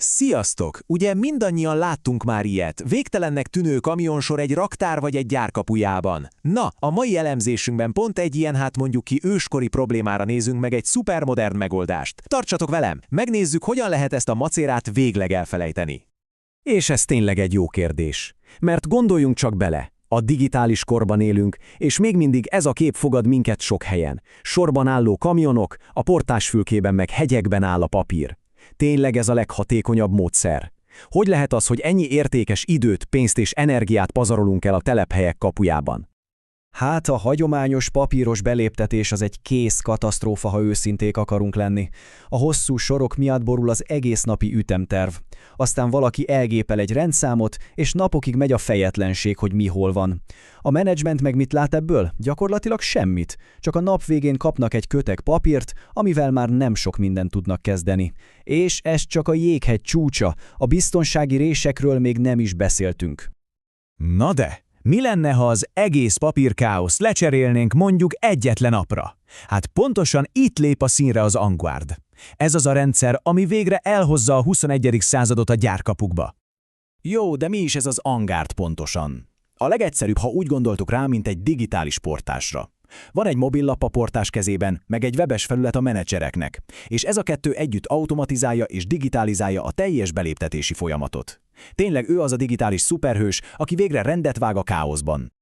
Sziasztok! Ugye mindannyian láttunk már ilyet, végtelennek tűnő kamionsor egy raktár vagy egy gyár kapujában. Na, a mai elemzésünkben pont egy ilyen mondjuk ki őskori problémára nézünk meg egy szupermodern megoldást. Tartsatok velem, megnézzük, hogyan lehet ezt a macérát végleg elfelejteni. És ez tényleg egy jó kérdés. Mert gondoljunk csak bele, a digitális korban élünk, és még mindig ez a kép fogad minket sok helyen. Sorban álló kamionok, a portásfülkében meg hegyekben áll a papír. Tényleg ez a leghatékonyabb módszer? Hogy lehet az, hogy ennyi értékes időt, pénzt és energiát pazarolunk el a telephelyek kapujában? Hát a hagyományos papíros beléptetés az egy kész katasztrófa, ha őszinték akarunk lenni. A hosszú sorok miatt borul az egész napi ütemterv. Aztán valaki elgépel egy rendszámot, és napokig megy a fejetlenség, hogy mi hol van. A menedzsment meg mit lát ebből? Gyakorlatilag semmit. Csak a nap végén kapnak egy köteg papírt, amivel már nem sok mindent tudnak kezdeni. És ez csak a jéghegy csúcsa, a biztonsági résekről még nem is beszéltünk. Na de! Mi lenne, ha az egész papírkáoszt lecserélnénk mondjuk egyetlen napra? Hát pontosan itt lép a színre az Vanguard. Ez az a rendszer, ami végre elhozza a 21. századot a gyárkapukba. Jó, de mi is ez az Vanguard pontosan? A legegyszerűbb, ha úgy gondoltuk rá, mint egy digitális portásra. Van egy mobillap a portás kezében, meg egy webes felület a menedzsereknek, és ez a kettő együtt automatizálja és digitalizálja a teljes beléptetési folyamatot. Tényleg ő az a digitális szuperhős, aki végre rendet vág a káoszban.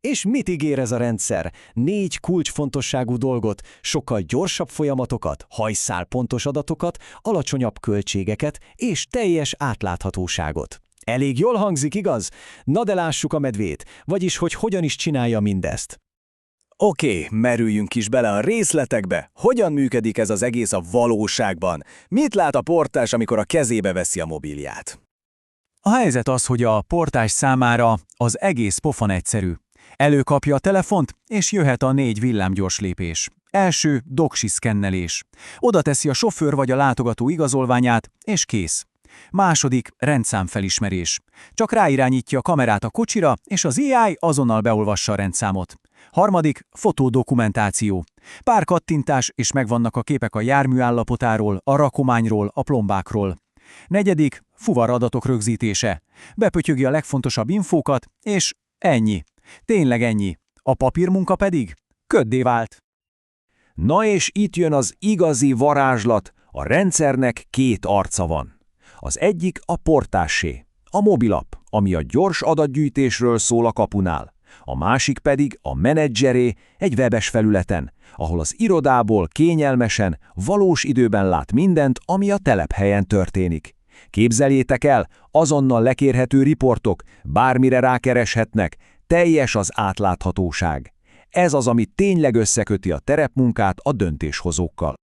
És mit ígér ez a rendszer? 4 kulcsfontosságú dolgot, sokkal gyorsabb folyamatokat, hajszálpontos adatokat, alacsonyabb költségeket és teljes átláthatóságot. Elég jól hangzik, igaz? Na de lássuk a medvét, vagyis hogy hogyan is csinálja mindezt. Oké, merüljünk is bele a részletekbe. Hogyan működik ez az egész a valóságban? Mit lát a portás, amikor a kezébe veszi a mobilját? A helyzet az, hogy a portás számára az egész pofon egyszerű. Előkapja a telefont, és jöhet a 4 villámgyors lépés. Első, doksi szkennelés. Oda teszi a sofőr vagy a látogató igazolványát, és kész. Második, rendszámfelismerés. Csak ráirányítja a kamerát a kocsira, és az AI azonnal beolvassa a rendszámot. Harmadik, fotódokumentáció. Pár kattintás, és megvannak a képek a jármű állapotáról, a rakományról, a plombákról. Negyedik, fuvaradatok rögzítése. Bepötyögi a legfontosabb infókat, és ennyi. Tényleg ennyi. A papírmunka pedig köddé vált. Na és itt jön az igazi varázslat, a rendszernek 2 arca van. Az egyik a portássé, a mobilap, ami a gyors adatgyűjtésről szól a kapunál. A másik pedig a menedzseré egy webes felületen, ahol az irodából kényelmesen, valós időben lát mindent, ami a telephelyen történik. Képzeljétek el, azonnal lekérhető riportok, bármire rákereshetnek, teljes az átláthatóság. Ez az, ami tényleg összeköti a terepmunkát a döntéshozókkal.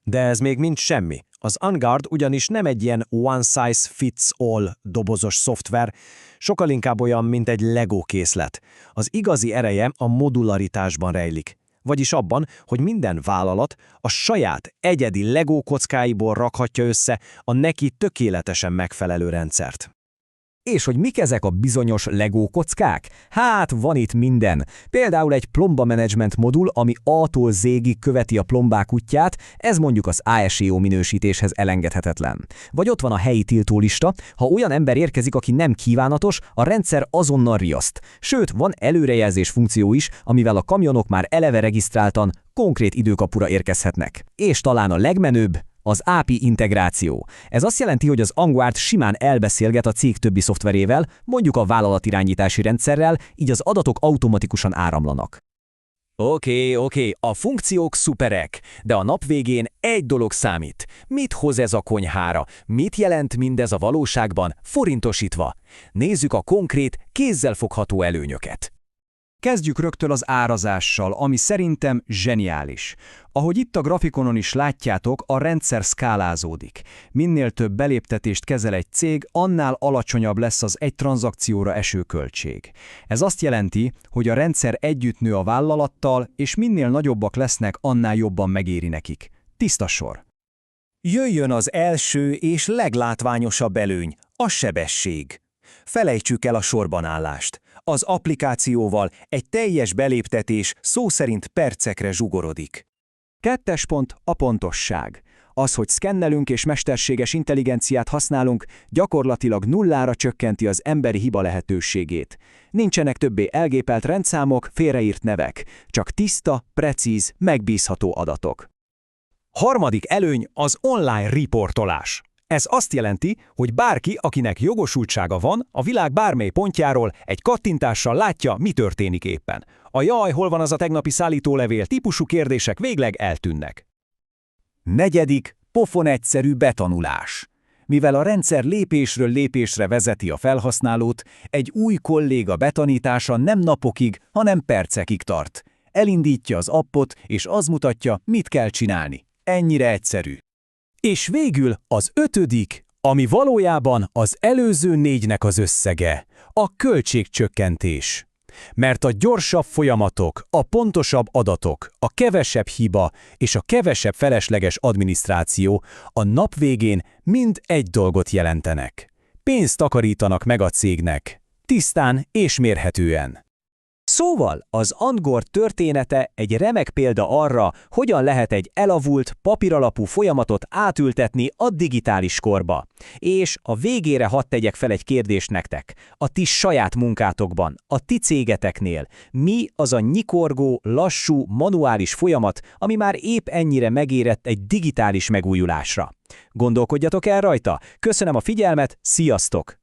De ez még mind semmi. Az Vanguard ugyanis nem egy ilyen one-size-fits-all dobozos szoftver, sokkal inkább olyan, mint egy Lego készlet. Az igazi ereje a modularitásban rejlik. Vagyis abban, hogy minden vállalat a saját egyedi Lego kockáiból rakhatja össze a neki tökéletesen megfelelő rendszert. És hogy mik ezek a bizonyos Lego kockák? Hát van itt minden. Például egy plomba management modul, ami A-tól Z-ig követi a plombák útját, ez mondjuk az ASEO minősítéshez elengedhetetlen. Vagy ott van a helyi tiltólista, ha olyan ember érkezik, aki nem kívánatos, a rendszer azonnal riaszt. Sőt, van előrejelzés funkció is, amivel a kamionok már eleve regisztráltan, konkrét időkapura érkezhetnek. És talán a legmenőbb, az API integráció. Ez azt jelenti, hogy az Vanguard simán elbeszélget a cég többi szoftverével, mondjuk a vállalatirányítási rendszerrel, így az adatok automatikusan áramlanak. Oké, a funkciók szuperek, de a nap végén egy dolog számít. Mit hoz ez a konyhára? Mit jelent mindez a valóságban, forintosítva? Nézzük a konkrét, kézzelfogható előnyöket. Kezdjük rögtön az árazással, ami szerintem zseniális. Ahogy itt a grafikonon is látjátok, a rendszer szkálázódik. Minél több beléptetést kezel egy cég, annál alacsonyabb lesz az egy tranzakcióra eső költség. Ez azt jelenti, hogy a rendszer együtt nő a vállalattal, és minél nagyobbak lesznek, annál jobban megéri nekik. Tiszta sor. Jöjjön az első és leglátványosabb előny, a sebesség. Felejtsük el a sorbanállást. Az applikációval egy teljes beléptetés szó szerint percekre zsugorodik. 2. pont a pontosság. Az, hogy szkennelünk és mesterséges intelligenciát használunk, gyakorlatilag nullára csökkenti az emberi hiba lehetőségét. Nincsenek többé elgépelt rendszámok, félreírt nevek, csak tiszta, precíz, megbízható adatok. Harmadik előny az online riportolás. Ez azt jelenti, hogy bárki, akinek jogosultsága van, a világ bármely pontjáról egy kattintással látja, mi történik éppen. A jaj, hol van az a tegnapi szállítólevél típusú kérdések végleg eltűnnek. Negyedik, pofonegyszerű betanulás. Mivel a rendszer lépésről lépésre vezeti a felhasználót, egy új kolléga betanítása nem napokig, hanem percekig tart. Elindítja az appot, és az mutatja, mit kell csinálni. Ennyire egyszerű. És végül az ötödik, ami valójában az előző négynek az összege, a költségcsökkentés. Mert a gyorsabb folyamatok, a pontosabb adatok, a kevesebb hiba és a kevesebb felesleges adminisztráció a nap végén mind egy dolgot jelentenek. Pénzt takarítanak meg a cégnek, tisztán és mérhetően. Szóval az Angor története egy remek példa arra, hogyan lehet egy elavult, papíralapú folyamatot átültetni a digitális korba. És a végére hadd tegyek fel egy kérdést nektek. A ti saját munkátokban, a ti cégeteknél mi az a nyikorgó, lassú, manuális folyamat, ami már épp ennyire megérett egy digitális megújulásra? Gondolkodjatok el rajta. Köszönöm a figyelmet, sziasztok!